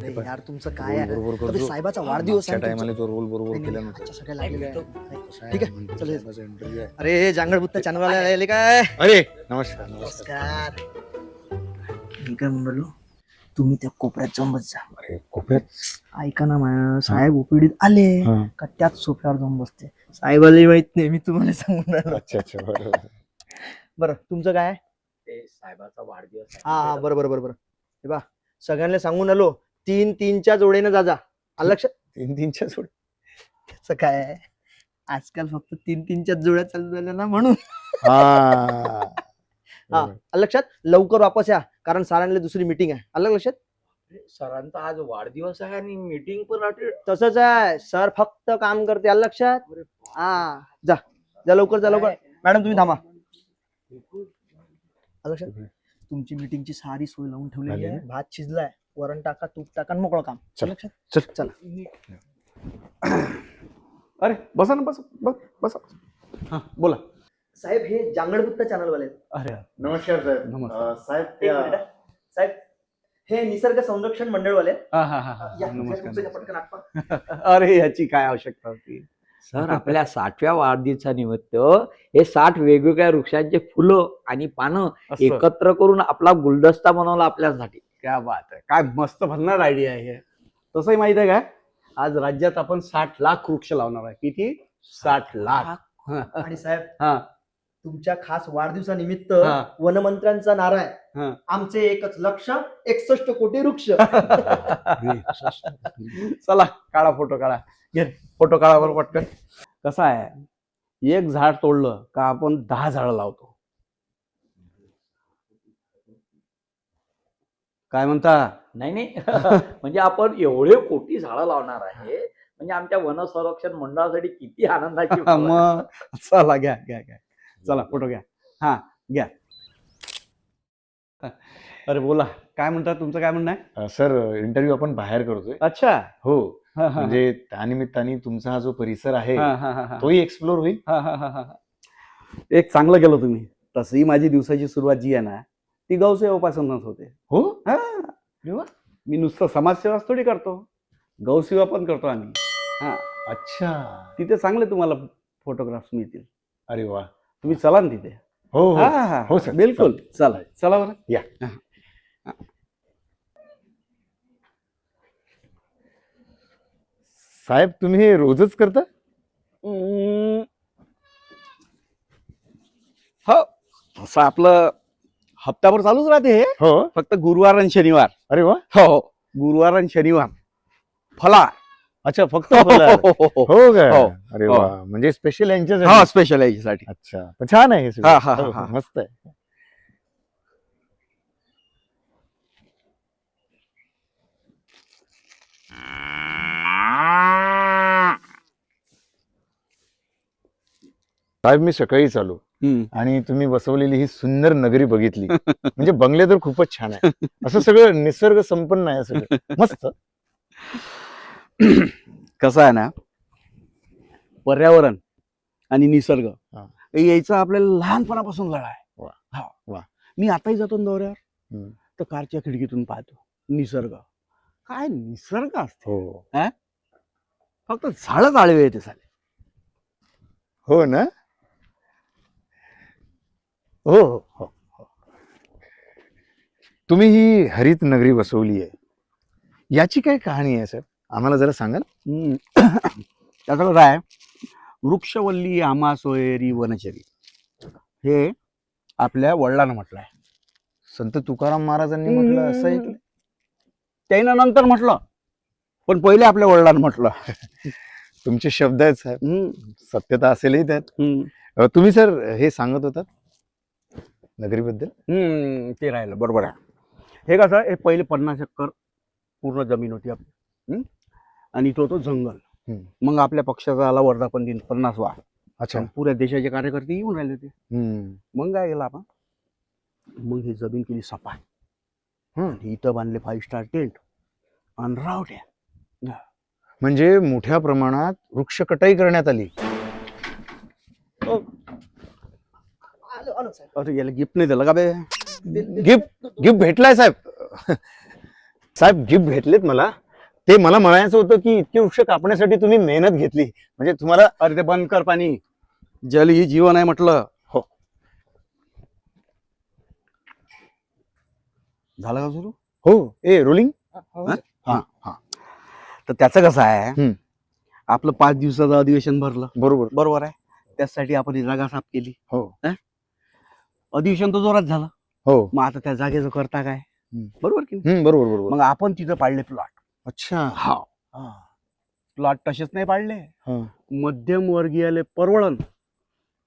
अरे यार तुमचं काय रोल आहे बरोबर कधी करतो. साहेबाचा वाढदिवस आहे मागच्या तुमचा. टायमाला तो रोल बरोबर नाही, केला नाही, नव्हता. आजच्या सगळ्या लागलेलं आहे. कसं ठीक आहे, मंत्री चल. साहेबाचा इंटरव्ह्यू आहे. अरे जांगडबुत्ता चॅनलवाला आले काय अरे नमस्कार नमस्कार. नमस्कार. मी काय म्हणलो तुम्ही त्या कोपऱ्यात जाऊन बस जा. अरे कोपऱ्यात ऐका ना माया साहेब ओपीडीत आले हा. का त्याच सोफ्यावर जाऊन बसते. साहेबाला माहित नाही मी तुम्हाला सांगून राहिलो. अच्छा अच्छा बरोबर. बरं तुमचं काय आहे? ते साहेबाचा वाढदिवस आहे. हा बरोबर हे बा सगळ्यांना सांगून आलो 3-3च्या जोडीने जा आलं लक्षात. 3-3च्या जोड. त्याचं काय आहे आजकाल फक्त 3-3च्याच जोड्या चालू झाल्या ना म्हणून. हा हा आलं लक्षात. लवकर वापस या कारण सरांना दुसरी मीटिंग आहे. आलं लक्षात. सरांचा आज वाढदिवस आहे आणि मीटिंग पण अटेंड. तसंच आहे सर फक्त काम करते. आलं लक्षात. हा जा जा लवकर मॅडम तुम्ही थांबा. आलं लक्षात. तुमची मीटिंगची सारी सोय लावून ठेवलेली झाली आहे. ना? भात शिजलाय वरण टाका तूप टाका आणि मोकळं काम. चल. आलं लक्षात. चल चला अरे बसा ना बसा. हा बोला. साहेब हे जांगडबुत्ता चॅनल वाले आहेत. अरे नमस्कार साहेब. नमस्कार. साहेब एक मिनिट हा. साहेब हे निसर्ग संरक्षण मंडळ वाले आहेत. हा या, नमस्कार तुमचं या पटकन आठवा. अरे याची काय आवश्यकता होती. सर आपल्या 60व्या वाढदिवसानिमित्त हे 60 वेगवेगळ्या वृक्षांचे फुलं आणि पानं असं. एकत्र करून आपला गुलदस्ता बनवला आपल्यासाठी. क्या बात आहे. काय मस्त भन्नाट आयडिया आहे हे. तसंही माहित आहे काय आज राज्यात आपण 60 लाख वृक्ष लावणार आहे. किती 60 लाख. आणि साहेब हा तुमच्या खास वाढदिवसानिमित्त हा. वनमंत्र्यांचा नारा आहे हा. आमचे एकच लक्ष 61 कोटी वृक्ष. चला काढा फोटो काढा. घे फोटो काढा बरं पटकन. कसं आहे एक झाड तोडलं का आपण 10 झाडं लावतो. काय म्हणता. नाही म्हणजे आपण एवढे कोटी झाडं लावणार आहे म्हणजे आमच्या वन संरक्षण मंडळासाठी किती आनंदाची गोष्ट आहे. मग चला घ्या चला फोटो घ्या. हा घ्या. अरे बोला काय म्हणता तुमचं काय म्हणणं आहे. सर इंटरव्ह्यू आपण बाहेर करतोय. अच्छा. हो हा, हा, म्हणजे त्यानिमित्ताने तुमचा हा जो परिसर आहे हा, हा, हा, हा. तोही एक्सप्लोर होईल. हा. एक चांगलं केलं तुम्ही. तसही माझी दिवसाची सुरुवात जी आहे ना ती गौसेवापासूनच होते. हो हा मी नुसतं समाजसेवाच थोडी करतो गौसेवा पण करतो आम्ही. हा अच्छा. तिथे चांगले तुम्हाला फोटोग्राफ्स मिळतील. अरे वा. तुम्ही चला ना तिथे. हो हो हो सर, बिलकुल चला बरं या. साहेब तुम्ही हे रोजच करता. हो असं आपलं हप्त्याभर चालूच राहते हे. हो. फक्त गुरुवार आणि शनिवार. अरे वा. हो गुरुवार आणि शनिवार फला. अच्छा फक्त फळं. हो काय. हो. अरे हो. वा म्हणजे स्पेशल हा यांच्यासाठी. स्पेशल याच्यासाठी. अच्छा पण छान आहे हे सगळं. हा, हा, हो, हा. मस्त आहे. साहेब मी सकाळी चालू आणि तुम्ही बसवलेली ही सुंदर नगरी बघितली. म्हणजे बंगले तर खूपच छान आहे. असं सगळं निसर्ग संपन्न आहे सगळं मस्त. कसं आहे ना पर्यावरण आणि निसर्ग हा. यायचा आपल्याला लहानपणापासून लढा आहे. वा. हा. वा. मी आताही जातो ना दौऱ्यावर हम्म. तर कारच्या खिडकीतून पाहतो निसर्ग. काय निसर्ग असते. हो फक्त झाडच आळवे येते साले. हो ना. हो हो हो हो. तुम्ही ही हरित नगरी बसवली आहे याची काय कहाणी आहे सर आम्हाला जरा सांगाल. त्याचं कसं आहे वृक्षवल्ली आम्हा सोयरी वनचरी हे आपल्या वडिलांना म्हटलं आहे. संत तुकाराम महाराजांनी म्हटलं असं ऐकलं. त्यानं नंतर म्हटलं पण पहिले आपल्या वडिलांना म्हटलं. तुमचे शब्द आहेत साहेब. सत्यता असेलही त्यात. तुम्ही सर हे सांगत होतात नगरीबद्दल. ते राहिलं बरोबर आहे. हे कसं हे पहिले 50 एकर पूर्ण जमीन होती आपली आणि तो जंगल. मग आपल्या पक्षाचा आला वर्धापन दिन 50वा. अच्छा. पुऱ्या देशाचे कार्यकर्ते येऊन राहिले होते. मग काय केलं आपण मग ही जमीन केली सपाट. इथं बांधले 5 स्टार टेंट आणि रावट्या. म्हणजे मोठ्या प्रमाणात वृक्ष कटाई करण्यात आली. आलो साहेब. अरे याला गिफ्ट नाही दिलं का बे. गिफ्ट भेटलाय साहेब. साहेब गिफ्ट घेतलेत मला. ते मला म्हणायचं होतं की इतके वृक्ष कापण्यासाठी तुम्ही मेहनत घेतली, म्हणजे तुम्हाला. अरे ते बंद कर पाणी. जल ही जीवन आहे म्हटलं. हो. झालं का सुरू? हो. ए रोलिंग. हा हा. तर त्याचं कसं आहे, आपलं 5 दिवसाचं अधिवेशन भरलं. बरोबर. बरोबर आहे. त्यासाठी आपण ही जागा साफ केली. हो. अधिवेशन तर जोरात झालं. हो. मग आता त्या जागेचं करता काय? बरोबर की नाही? बरोबर बरोबर. मग आपण तिथं पाडले प्लॉट. अच्छा. हा. प्लॉट तसेच नाही पाडले, हा. मध्यम वर्गीयाले परवडन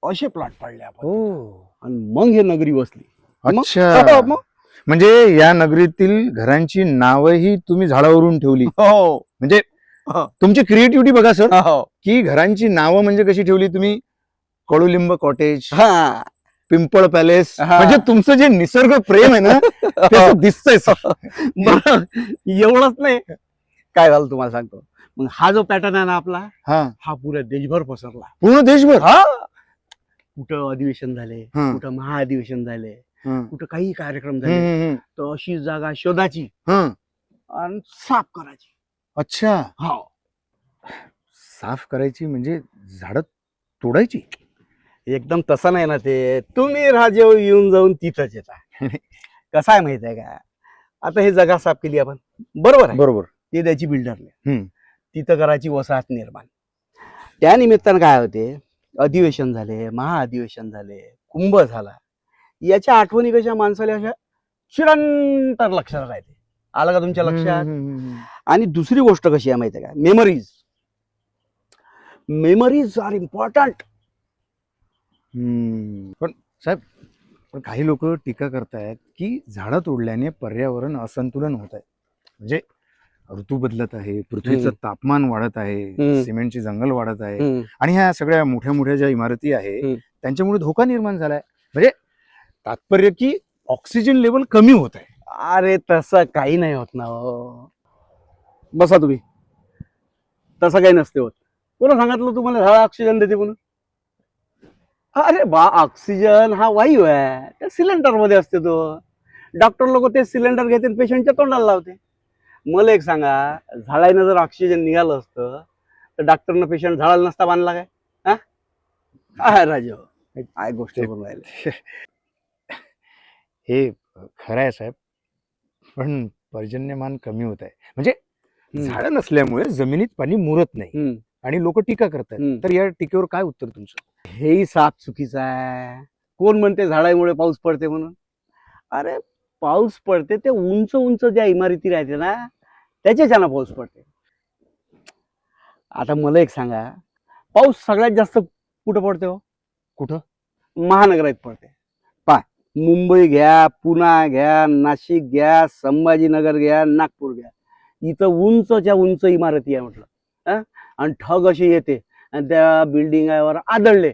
असे प्लॉट पाडले आपण. हो. आणि मग हे नगरी वसली. अच्छा. मग म्हणजे या नगरीतील घरांची नावही तुम्ही झाडावरून ठेवली. हो. म्हणजे हो. तुमची क्रिएटिव्हिटी बघा सर, हो. की घरांची नावं म्हणजे कशी ठेवली तुम्ही. कडुलिंब कॉटेज, हा. पिंपळ पॅलेस. हा. म्हणजे तुमचं जे निसर्ग प्रेम आहे ना ते दिसतंय सर. बरं, एवढंच नाही, काय झालं तुम्हाला सांगतो. मग हा जो पॅटर्न आहे ना आपला, हा. हा पुऱ्या देशभर पसरला. पूर्ण देशभर. हा. कुठं अधिवेशन झाले, हा. कुठं महाअधिवेशन झाले, हा. कुठं काही कार्यक्रम हम्म, झाले, हम्म, हम्म. तर अशी जागा शोधाची हा. आणि साफ करायची. अच्छा. हो. साफ करायची म्हणजे झाडं तोडायची. एकदम तसं नाही ना ते. तुम्ही राजे येऊन जाऊन तिथंच येता. कसं आहे माहित आहे का, आता हे जागा साफ केली आपण, बरोबर आहे. बरोबर. ते द्यायची बिल्डरने, हम्म. तिथं करायची वसाहत निर्माण. त्या निमित्तानं काय होते, अधिवेशन झाले, महाअधिवेशन झाले, कुंभ झाला, याच्या आठवणी कशा माणसाला अशा चिरंतर लक्षात राहते. आलं का तुमच्या लक्षात? आणि दुसरी गोष्ट कशी आहे माहिती आहे का, मेमरीज. Memories R important. पण साहेब, पण काही लोक टीका करतायत की झाडं तोडल्याने पर्यावरण असंतुलन होत आहे. म्हणजे ऋतू बदलत आहे, पृथ्वीचं तापमान वाढत आहे, सिमेंटची जंगल वाढत आहे, आणि ह्या सगळ्या मोठ्या मोठ्या ज्या इमारती आहे त्यांच्यामुळे धोका निर्माण झालाय. म्हणजे तात्पर्य की ऑक्सिजन लेवल कमी होत आहे. अरे तसं काही नाही होत ना हो. बसा तुम्ही. तसं काही नसते होत. कोण सांगितलं तुम्हाला झाड ऑक्सिजन देते म्हणून? अरे बा, ऑक्सिजन हा वायू आहे, त्या सिलेंडर मध्ये असते तो. डॉक्टर लोक ते सिलेंडर घेते पेशंटच्या तोंडाला लावते. मला एक सांगा, झाडानं जर ऑक्सिजन निघालं असतं तर डॉक्टरनं पेशंट झाडाला नसता बांधला काय? हा काय राजा, काय गोष्ट करून राहिले. हे खरं आहे साहेब, पण पर्जन्यमान कमी होत आहे. म्हणजे झाडं नसल्यामुळे जमिनीत पाणी मुरत नाही आणि लोक टीका करतात. तर या टीकेवर काय उत्तर तुमचं? हेही साफ चुकीचं आहे. कोण म्हणते झाडामुळे पाऊस पडते म्हणून? अरे पाऊस पडते ते उंच उंच ज्या इमारती राहते ना त्याच्याच्यानं पाऊस पडते. आता मला एक सांगा, पाऊस सगळ्यात जास्त कुठं पडते हो? कुठं? महानगरात पडते. पा, मुंबई घ्या, पुणा घ्या, नाशिक घ्या, संभाजीनगर घ्या, नागपूर घ्या, इथं उंचच्या उंच इमारती आहे म्हटलं. आणि ठग अशी येते आणि त्या बिल्डिंगावर आदळले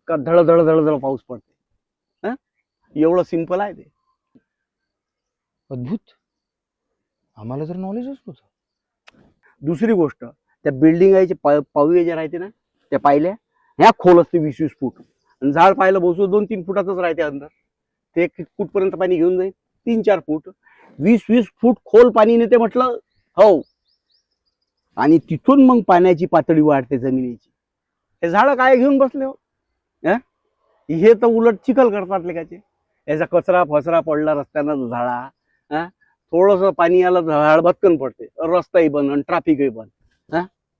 का धड धड धड धड पाऊस पडते. एवढं सिंपल आहे ते. अद्भुत. आम्हाला जर नॉलेजच नव्हतं. दुसरी गोष्ट, त्या बिल्डिंगाचे पाऊये ज्या राहते ना, त्या पाहिल्या ह्या खोल असते 20-20 फूट. आणि झाड पाहिलं बसू 2-3 फुटातच राहते अंदर. ते कुठपर्यंत पाणी घेऊन जाईल? 3-4 फूट. 20-20 फूट खोल पाणी नेते म्हटलं. हो. आणि तिथून मग पाण्याची पातळी वाढते जमिनीची. हे झाड काय घेऊन बसले हो? हे तर उलट चिखल करतात लेकाचे. याचा कचरा फसरा पडला रस्त्यानं झाडा, थोडंसं पाणी आलं झाड भटकन पडते, रस्ताही बंद आणि ट्रॅफिकही बंद.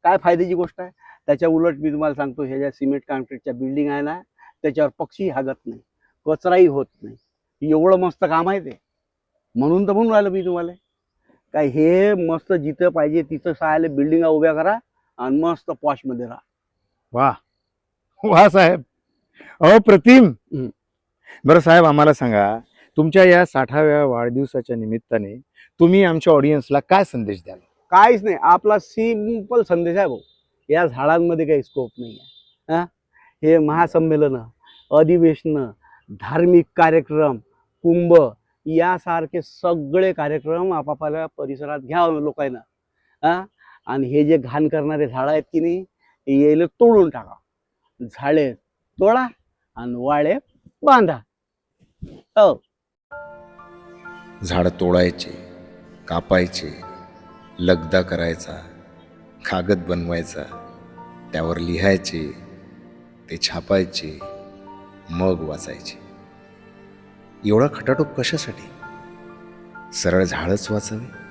काय फायद्याची गोष्ट आहे? त्याच्या उलट मी तुम्हाला सांगतो, ह्या ज्या सिमेंट कॉन्क्रीटच्या बिल्डिंग आहे ना त्याच्यावर पक्षी हागत नाही, कचराही होत नाही. एवढं मस्त काम आहे ते. म्हणून तर म्हणून राहिलं मी तुम्हाला, काय हे मस्त जिथं पाहिजे तिथं सायले बिल्डिंगा उभ्या करा आणि मस्त पॉश मध्ये राहा. वा वा साहेब, अप्रतिम. बरं साहेब, आम्हाला सांगा, तुमच्या या 60व्या वाढदिवसाच्या निमित्ताने तुम्ही आमच्या ऑडियन्सला काय संदेश द्याल? काहीच नाही, आपला सिंपल संदेश आहे भाऊ. या झाडांमध्ये काही स्कोप नाही आहे. हे महासंमेलन, अधिवेशन, धार्मिक कार्यक्रम, कुंभ यासारखे सगळे कार्यक्रम आपापल्या परिसरात घ्यावं लोकांना. आणि हे जे घाण करणारे झाडं आहेत की नाही, यायला तोडून टाका. झाडे तोडा आणि वाळे बांधा. झाड तोडायचे, कापायचे, लगदा करायचा, कागद बनवायचा, त्यावर लिहायचे, ते छापायचे, मग वाचायचे. एवढा खटाटोप कशासाठी? सरळ झाडच वाचावी.